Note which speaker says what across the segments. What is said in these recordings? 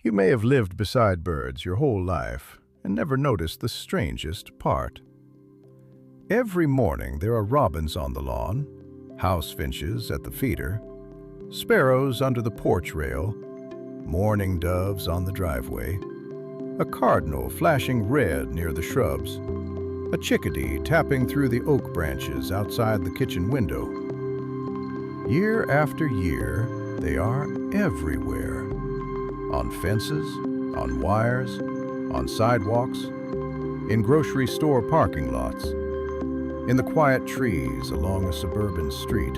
Speaker 1: You may have lived beside birds your whole life and never noticed the strangest part. Every morning there are robins on the lawn, house finches at the feeder, sparrows under the porch rail, mourning doves on the driveway, a cardinal flashing red near the shrubs, a chickadee tapping through the oak branches outside the kitchen window. Year after year, they are everywhere. On fences, on wires, on sidewalks, in grocery store parking lots, in the quiet trees along a suburban street.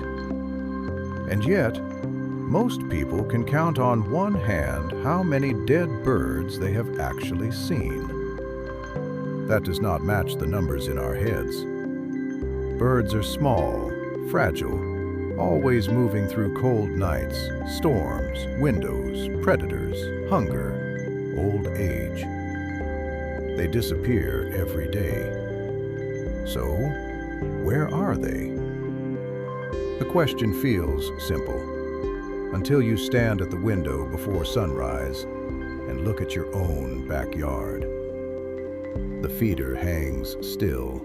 Speaker 1: And yet, most people can count on one hand how many dead birds they have actually seen. That does not match the numbers in our heads. Birds are small, fragile, always moving through cold nights, storms, windows, predators, hunger, old age. They disappear every day. So, where are they? The question feels simple, until you stand at the window before sunrise and look at your own backyard. The feeder hangs still.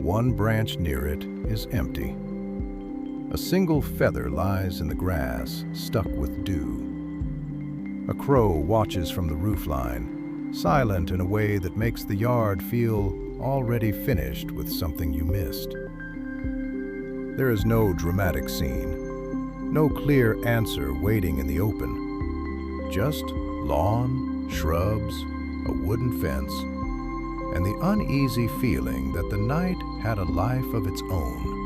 Speaker 1: One branch near it is empty. A single feather lies in the grass, stuck with dew. A crow watches from the roofline, silent in a way that makes the yard feel already finished with something you missed. There is no dramatic scene, no clear answer waiting in the open. Just lawn, shrubs, a wooden fence, and the uneasy feeling that the night had a life of its own.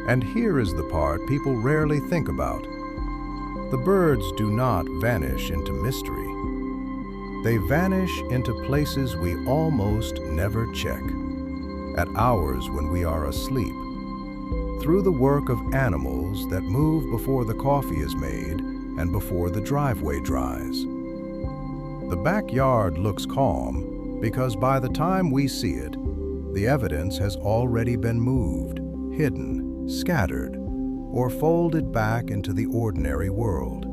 Speaker 1: And here is the part people rarely think about. The birds do not vanish into mystery. They vanish into places we almost never check, at hours when we are asleep, through the work of animals that move before the coffee is made and before the driveway dries. The backyard looks calm because by the time we see it, the evidence has already been moved, hidden, scattered, or folded back into the ordinary world.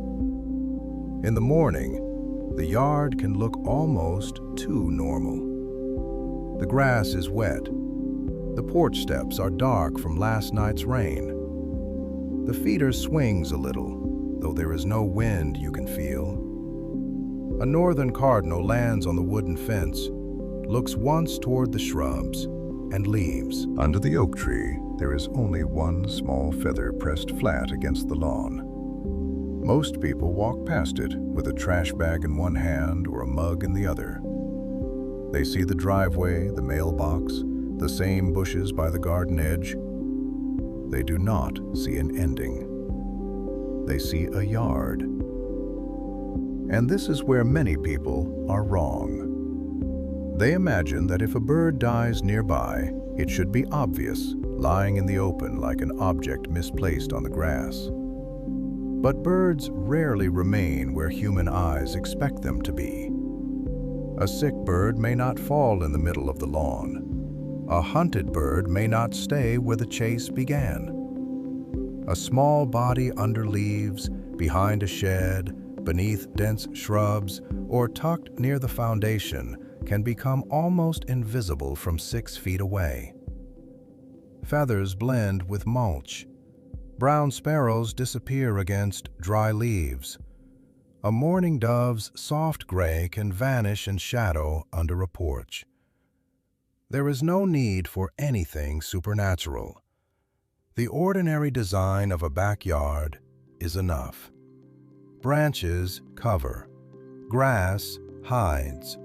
Speaker 1: In the morning, the yard can look almost too normal. The grass is wet. The porch steps are dark from last night's rain. The feeder swings a little, though there is no wind you can feel. A northern cardinal lands on the wooden fence, looks once toward the shrubs, and leaves. Under the oak tree, there is only one small feather pressed flat against the lawn. Most people walk past it with a trash bag in one hand or a mug in the other. They see the driveway, the mailbox, the same bushes by the garden edge. They do not see an ending. They see a yard. And this is where many people are wrong. They imagine that if a bird dies nearby, it should be obvious, lying in the open like an object misplaced on the grass. But birds rarely remain where human eyes expect them to be. A sick bird may not fall in the middle of the lawn. A hunted bird may not stay where the chase began. A small body under leaves, behind a shed, beneath dense shrubs, or tucked near the foundation can become almost invisible from 6 feet away. Feathers blend with mulch. Brown sparrows disappear against dry leaves. A mourning dove's soft gray can vanish in shadow under a porch. There is no need for anything supernatural. The ordinary design of a backyard is enough. Branches cover. Grass hides.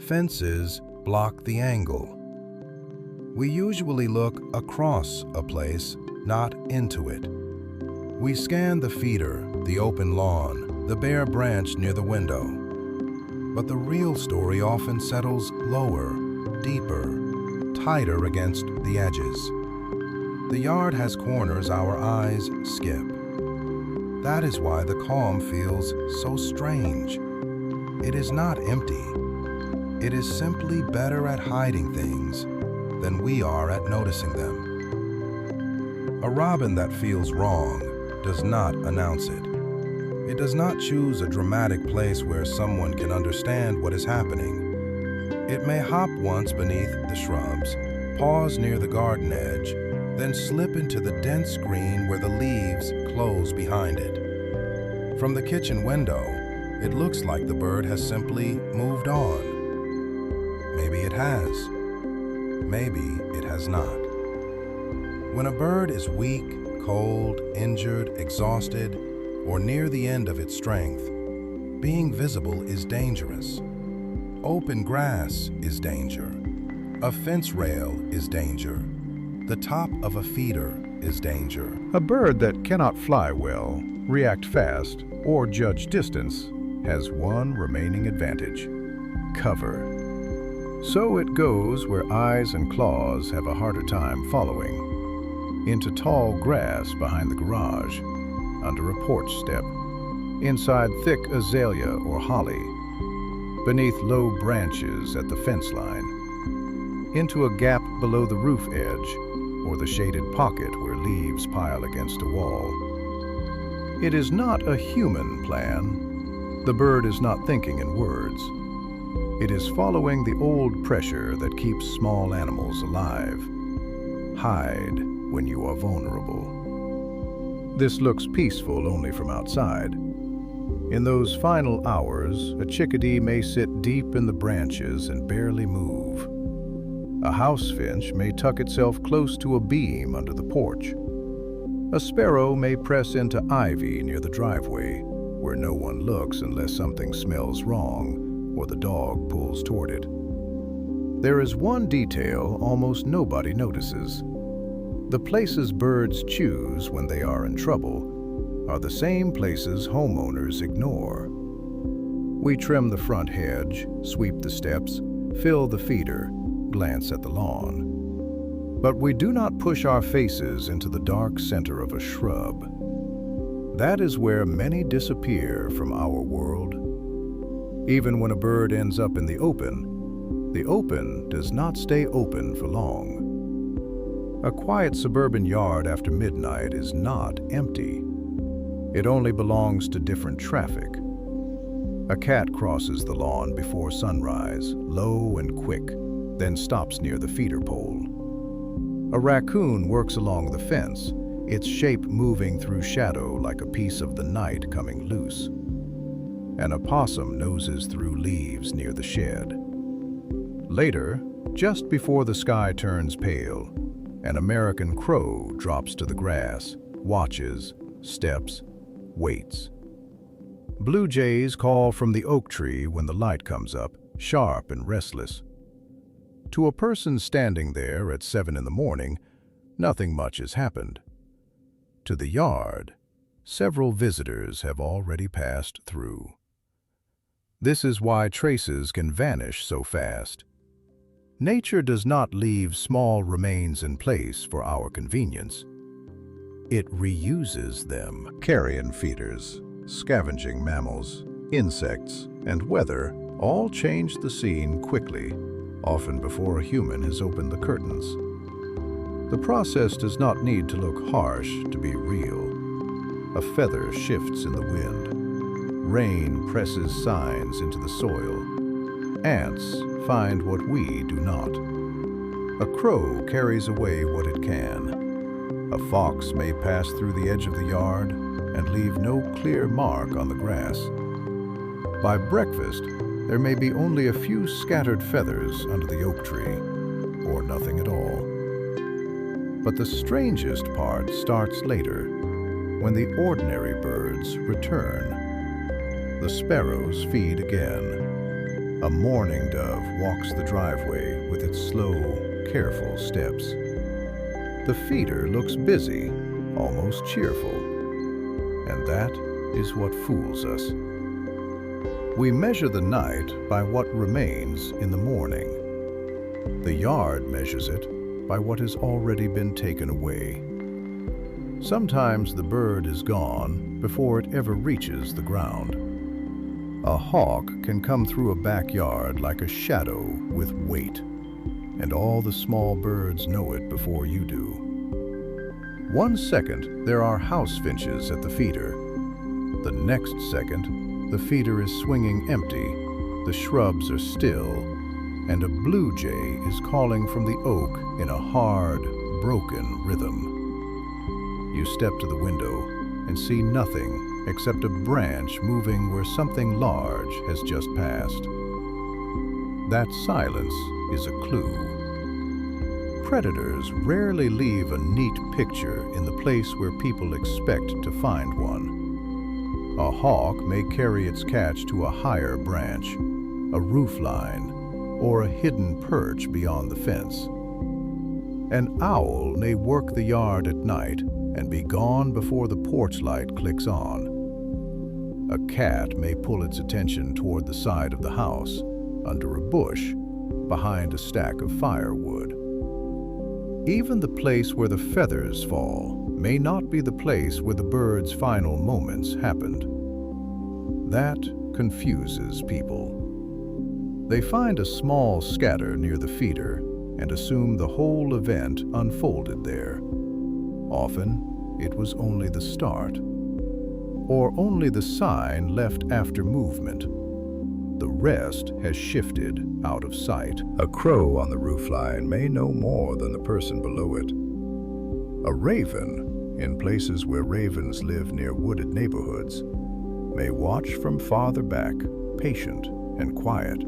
Speaker 1: Fences block the angle. We usually look across a place, not into it. We scan the feeder, the open lawn, the bare branch near the window. But the real story often settles lower, deeper, tighter against the edges. The yard has corners our eyes skip. That is why the calm feels so strange. It is not empty. It is simply better at hiding things than we are at noticing them. A robin that feels wrong does not announce it.
Speaker 2: It does not choose a dramatic place where someone can understand what is happening. It may hop once beneath the shrubs, pause near the garden edge, then slip into the dense green where the leaves close behind it. From the kitchen window, it looks like the bird has simply moved on. Maybe it has. Maybe it has not. When a bird is weak, cold, injured, exhausted, or near the end of its strength, being visible is dangerous. Open grass is danger. A fence rail is danger. The top of a feeder is danger.
Speaker 1: A bird that cannot fly well, react fast, or judge distance has one remaining advantage: cover. So it goes where eyes and claws have a harder time following. Into tall grass behind the garage, under a porch step, inside thick azalea or holly, beneath low branches at the fence line, into a gap below the roof edge, or the shaded pocket where leaves pile against a wall. It is not a human plan. The bird is not thinking in words. It is following the old pressure that keeps small animals alive. Hide when you are vulnerable. This looks peaceful only from outside. In those final hours, a chickadee may sit deep in the branches and barely move. A house finch may tuck itself close to a beam under the porch. A sparrow may press into ivy near the driveway, where no one looks unless something smells wrong or the dog pulls toward it. There is one detail almost nobody notices. The places birds choose when they are in trouble are the same places homeowners ignore. We trim the front hedge, sweep the steps, fill the feeder, glance at the lawn. But we do not push our faces into the dark center of a shrub. That is where many disappear from our world. Even when a bird ends up in the open does not stay open for long. A quiet suburban yard after midnight is not empty. It only belongs to different traffic. A cat crosses the lawn before sunrise, low and quick, then stops near the feeder pole. A raccoon works along the fence, its shape moving through shadow like a piece of the night coming loose. An opossum noses through leaves near the shed. Later, just before the sky turns pale, an American crow drops to the grass, watches, steps, waits. Blue jays call from the oak tree when the light comes up, sharp and restless. To a person standing there at 7 in the morning, nothing much has happened. To the yard, several visitors have already passed through. This is why traces can vanish so fast. Nature does not leave small remains in place for our convenience. It reuses them. Carrion feeders, scavenging mammals, insects, and weather all change the scene quickly, often before a human has opened the curtains. The process does not need to look harsh to be real. A feather shifts in the wind. Rain presses signs into the soil. Ants find what we do not. A crow carries away what it can. A fox may pass through the edge of the yard and leave no clear mark on the grass. By breakfast, there may be only a few scattered feathers under the oak tree, or nothing at all. But the strangest part starts later, when the ordinary birds return. The sparrows feed again. A mourning dove walks the driveway with its slow, careful steps. The feeder looks busy, almost cheerful, and that is what fools us. We measure the night by what remains in the morning. The yard measures it by what has already been taken away. Sometimes the bird is gone before it ever reaches the ground. A hawk can come through a backyard like a shadow with weight, and all the small birds know it before you do. 1 second, there are house finches at the feeder. The next second, the feeder is swinging empty, the shrubs are still, and a blue jay is calling from the oak in a hard, broken rhythm. You step to the window and see nothing except a branch moving where something large has just passed. That silence is a clue. Predators rarely leave a neat picture in the place where people expect to find one. A hawk may carry its catch to a higher branch, a roofline, or a hidden perch beyond the fence. An owl may work the yard at night and be gone before the porch light clicks on. A cat may pull its attention toward the side of the house, under a bush, behind a stack of firewood. Even the place where the feathers fall may not be the place where the bird's final moments happened. That confuses people. They find a small scatter near the feeder and assume the whole event unfolded there. Often, it was only the start, or only the sign left after movement. The rest has shifted out of sight.
Speaker 3: A crow on the roofline may know more than the person below it. A raven, in places where ravens live near wooded neighborhoods, may watch from farther back, patient and quiet.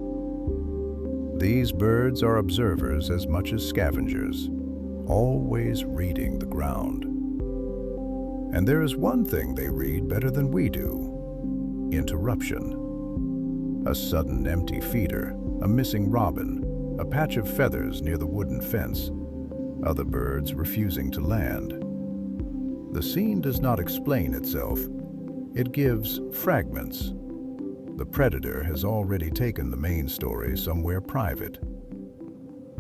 Speaker 3: These birds are observers as much as scavengers, always reading the ground. And there is one thing they read better than we do: interruption. A sudden empty feeder, a missing robin, a patch of feathers near the wooden fence, other birds refusing to land. The scene does not explain itself. It gives fragments. The predator has already taken the main story somewhere private.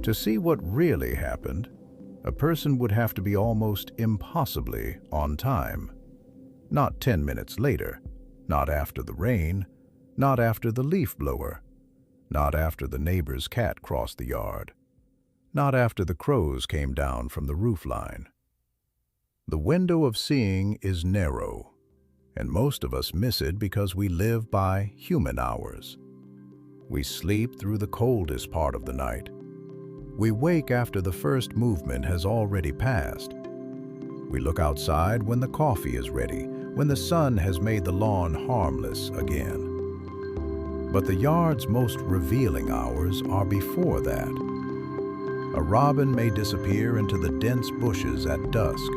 Speaker 3: To see what really happened, a person would have to be almost impossibly on time. Not 10 minutes later, not after the rain, not after the leaf blower, not after the neighbor's cat crossed the yard, not after the crows came down from the roofline. The window of seeing is narrow, and most of us miss it because we live by human hours. We sleep through the coldest part of the night. We wake after the first movement has already passed. We look outside when the coffee is ready, when the sun has made the lawn harmless again. But the yard's most revealing hours are before that. A robin may disappear into the dense bushes at dusk.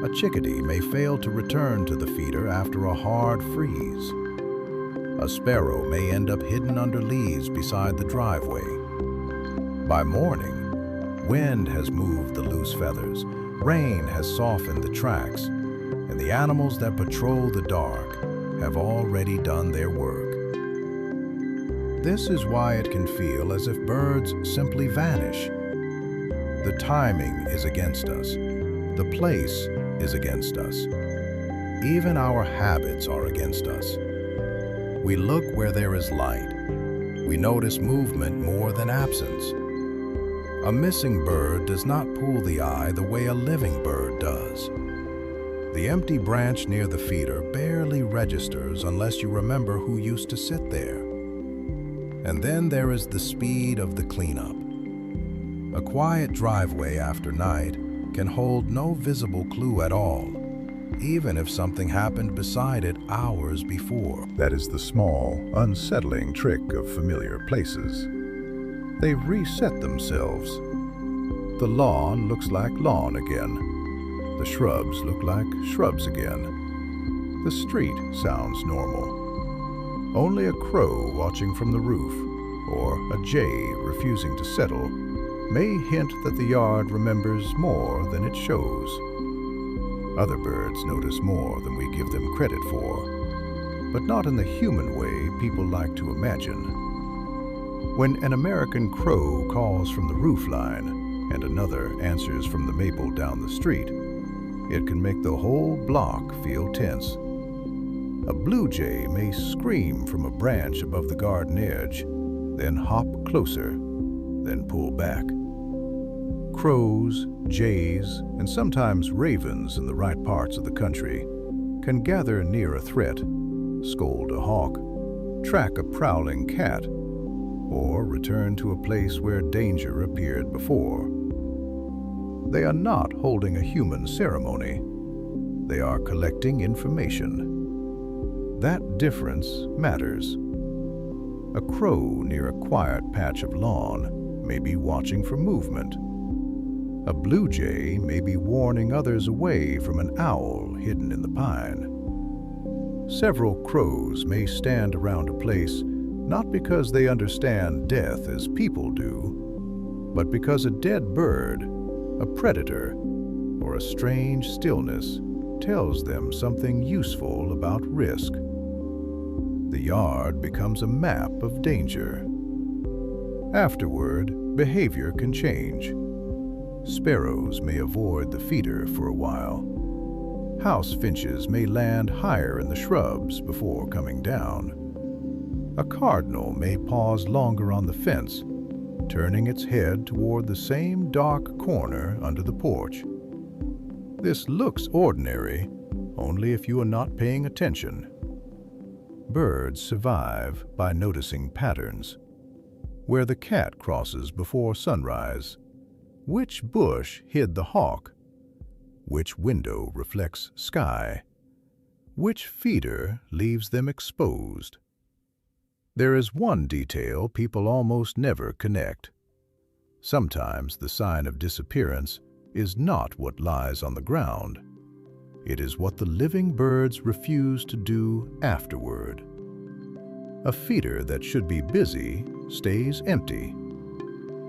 Speaker 3: A chickadee may fail to return to the feeder after a hard freeze. A sparrow may end up hidden under leaves beside the driveway. By morning, wind has moved the loose feathers, rain has softened the tracks, and the animals that patrol the dark have already done their work. This is why it can feel as if birds simply vanish. The timing is against us. The place is against us. Even our habits are against us. We look where there is light. We notice movement more than absence. A missing bird does not pull the eye the way a living bird does. The empty branch near the feeder barely registers unless you remember who used to sit there. And then there is the speed of the cleanup. A quiet driveway after night can hold no visible clue at all, even if something happened beside it hours before.
Speaker 1: That is the small, unsettling trick of familiar places. They reset themselves. The lawn looks like lawn again. The shrubs look like shrubs again. The street sounds normal. Only a crow watching from the roof, or a jay refusing to settle, may hint that the yard remembers more than it shows. Other birds notice more than we give them credit for, but not in the human way people like to imagine. When an American crow calls from the roofline and another answers from the maple down the street, it can make the whole block feel tense. A blue jay may scream from a branch above the garden edge, then hop closer, then pull back. Crows, jays, and sometimes ravens in the right parts of the country can gather near a threat, scold a hawk, track a prowling cat, or return to a place where danger appeared before. They are not holding a human ceremony. They are collecting information. That difference matters. A crow near a quiet patch of lawn may be watching for movement. A blue jay may be warning others away from an owl hidden in the pine. Several crows may stand around a place not because they understand death as people do, but because a dead bird, a predator, or a strange stillness tells them something useful about risk. The yard becomes a map of danger. Afterward, behavior can change. Sparrows may avoid the feeder for a while. House finches may land higher in the shrubs before coming down. A cardinal may pause longer on the fence, turning its head toward the same dark corner under the porch. This looks ordinary, only if you are not paying attention. Birds survive by noticing patterns. Where the cat crosses before sunrise, which bush hid the hawk? Which window reflects sky? Which feeder leaves them exposed? There is one detail people almost never connect. Sometimes the sign of disappearance is not what lies on the ground. It is what the living birds refuse to do afterward. A feeder that should be busy stays empty.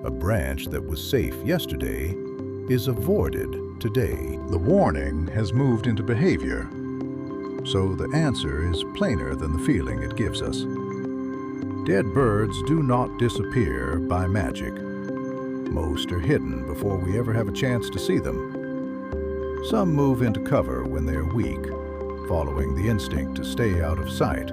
Speaker 1: A branch that was safe yesterday is avoided today.
Speaker 3: The warning has moved into behavior, so the answer is plainer than the feeling it gives us. Dead birds do not disappear by magic. Most are hidden before we ever have a chance to see them. Some move into cover when they are weak, following the instinct to stay out of sight.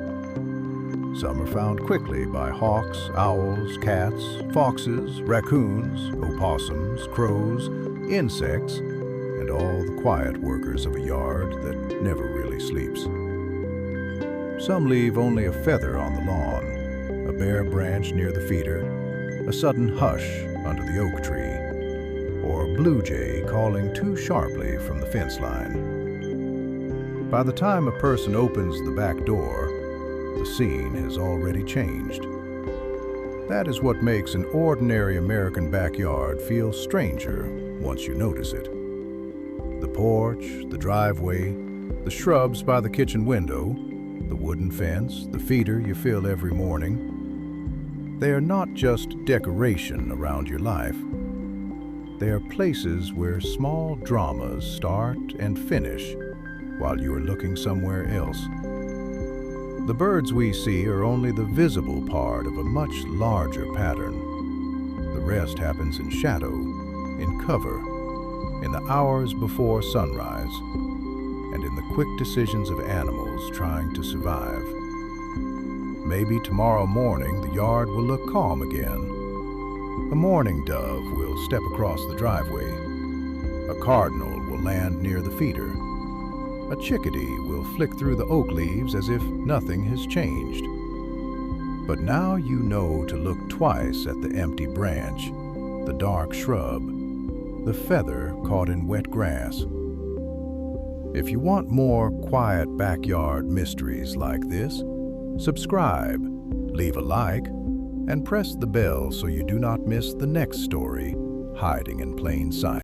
Speaker 3: Some are found quickly by hawks, owls, cats, foxes, raccoons, opossums, crows, insects, and all the quiet workers of a yard that never really sleeps. Some leave only a feather on the lawn, a bare branch near the feeder, a sudden hush under the oak tree, or a blue jay calling too sharply from the fence line. By the time a person opens the back door, the scene has already changed. That is what makes an ordinary American backyard feel stranger once you notice it. The porch, the driveway, the shrubs by the kitchen window, the wooden fence, the feeder you fill every morning. They are not just decoration around your life. They are places where small dramas start and finish while you are looking somewhere else. The birds we see are only the visible part of a much larger pattern. The rest happens in shadow, in cover, in the hours before sunrise, and in the quick decisions of animals trying to survive. Maybe tomorrow morning the yard will look calm again. A mourning dove will step across the driveway. A cardinal will land near the feeder. A chickadee will flick through the oak leaves as if nothing has changed. But now you know to look twice at the empty branch, the dark shrub, the feather caught in wet grass. If you want more quiet backyard mysteries like this, subscribe, leave a like, and press the bell so you do not miss the next story hiding in plain sight.